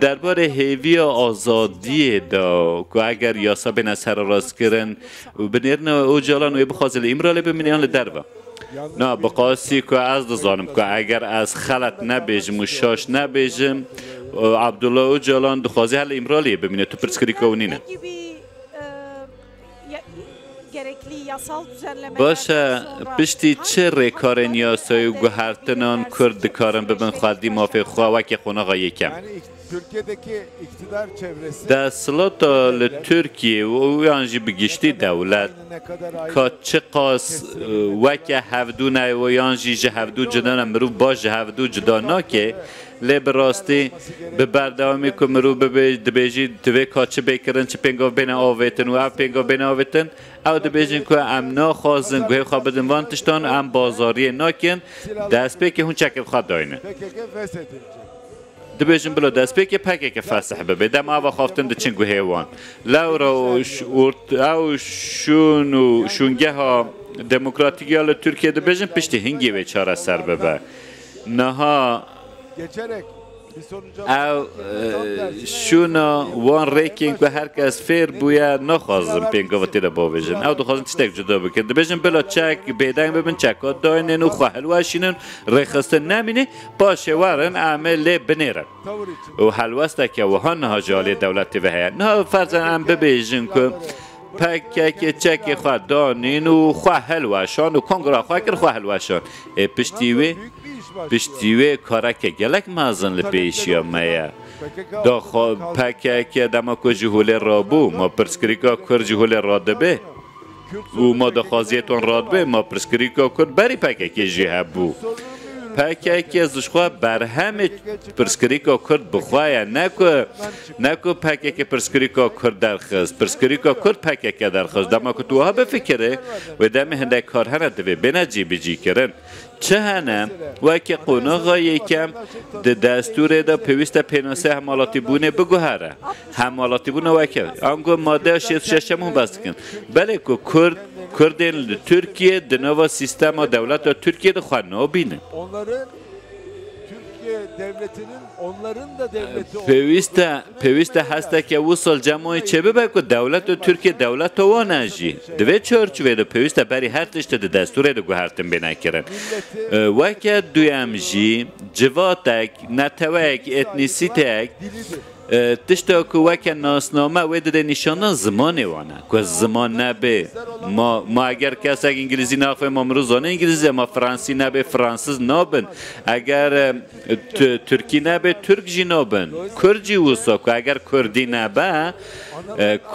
درباره هیوی آزادی دا که اگر یاسا بین سر راست کرن و بنیرن اوجالان و بخوازل امرالی بمینیان لدربا نه بقاسی که از دزانم که اگر از خلط نبیجم و شاش نبیجم عبدالله اوجالان دخوازی هل امرالی بمینه تو پرسکری کونینه باشه پشتی چه ریکارن یاسای و گوهرتنان کرد کارن ببین خواهدی مافی خواه وکی خوناغا یکم در سلاتا لترکیه و یانجی بگشتی دولت که چه قاس وکی هفدو نه و یانجی جه هفدو جدان مرو باش جه هفدو جدانا که لی براستی به بردامی که مرو دبیجی دوی که چه بکرن چه پنگاو بین آویتن و اف پنگاو بین آویتن او دبیجین که ام ناخوازن گوه خواه بدن وانتشتان ام بازاری ناکن دست پی که هون چکر خواه داینه دبیجن بلا دست پی که پکه که فسح ببه دم آوا خوافتن ده چنگو هیوان لورا او شونگه ها دموکراتیکی ها ترکیه دبیجن پشتی هنگی و چاره سر ببه نها او شونا وان ریکینگ و هر کس فیر بویا نخوازم پینگاوتی را باویجن او دو خوازم تشتک جدا بکن دبیجن بلا چک بیدنگ ببین چکات داینن و خواه حلواشینن ریخستن نمینه باشه وارن عمل بنیرن و حلواسته که وهان ها جالی دولتی و هیا نه فرزن ام ببیجن که پکک چک خواه دانین و خواه حلواشان و کنگرا خواه کر خواه حلواشان پشتیوه کارک گلک مازن لپیشیا مایا دا پکک دما کو جهول رابو ما پرسکریکا کر جهول رادبه و ما دا خازیتون رادبه ما پرسکریکا کر بری پکک جهبو پکک ازشخوا بر همه پرسکریکا کرد بخوایا نکو پکک پرسکریکا کرد درخست پرسکریکا کرد پکک درخست دما که توها بفکره و دم هنده کار هنه دوی بنا جی بجی کرن چه هنه وکی قوناغا یکم ده دستور دا پیوسته پیناسه همالاتی بونه بگوهره همالاتی بونه وکی آنگو ماده ششم هم بست کن بله که کردین ترکیه دنوا سیستم دولت ترکیه ده خواه نابینه پیوسته هسته که او سال جمعی چه ببه که دولت ترکیه دولت وانجی دوی چارچوه ده پیوسته بری هر تشت ده دستوره ده گوهرتن بینه کرن وکه دویم جی جواتک نتوک اتنیسیتک تشتا که وکه ناسنامه ویده ده نشانه زمانه وانه که زمان نبه ما اگر کس اگر انگلیزی ناخواه ما مروزانه انگلیزی ما فرانسی نبه فرانسیز نابن اگر ترکی نبه ترک جی نابن کرجی وسا که اگر کردی نبه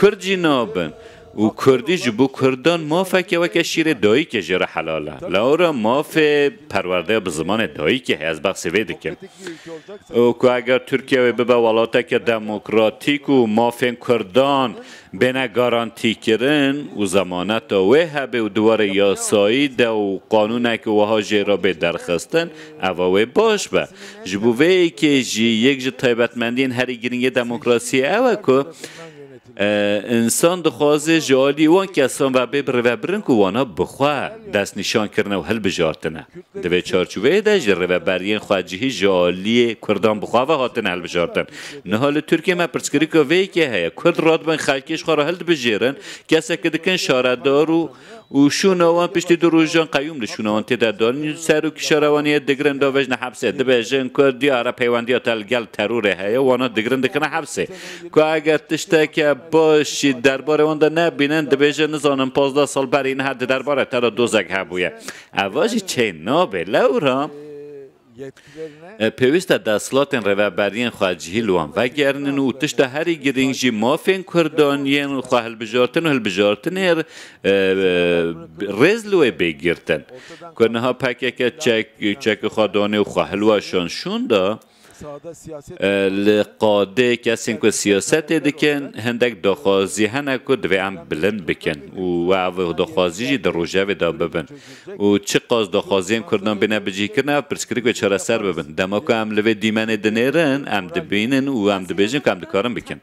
کرجی نابن و کردی جبو کردان مافه که وکه شیر دایی که جره حلاله لورا مافه پرورده به زمان دایی که از بخصی ویده که و که اگر ترکیه ببه ولاته که دموکراتیک و مافه کردان بینه گارانتی کرن و زمانت و هبه و دوار یاسایی ده و قانونه که وها جیرا به درخستن اوه باش به جبوه که یک جه طیبتمندین هری گرینگ دموکراسی اوه که انسان دخوازه جالی وان کسان و ببرن که وانا بخواه دست نشان کرنه و هل بجارتنه دوی چارچوه ده جره برین خواهجهی جالی کردان بخواه و هاتن هل بجارتن نه حال ترکیه ما پرسکری که وی که هیا کرد راد بین خلکیش خواه را هل بجیرن کسی که دکن شاردار و شونوان پشتی دو روزان قیوم ده شونوان تیده دارن سر و کشاروانی دگرن دا وجن حبسه ده بیجن که دیاره پیوندی ها تلگل تروره هیا وانا دگرن دکنه حبسه که اگر تشته که باشی درباره وان ده نبینن ده بیجن نزانم 15 سال بر این حد درباره ترا دوزک هبویه اواجی چه نابه لورا پیوسته دستلاتن روابرین خواهجهی لوان و گرنن و تشت هری گرینجی مافین کردانین خواه هل بجارتن رزلوی بگیرتن که نها پکه چک خوادانه و خواه هلوشان شونده لقاده کسی که سیاست دکن هندک دخوازی هنه که دوی هم بلند بکن و دخوازی در روژه دا ببن و چه قاز دخوازی هم کردن بینه بجی کرنه پرسکری که چرا سر ببن دما که هم لوی دیمن دنیرن هم دبینن و هم دبیجن که هم دکارن بکن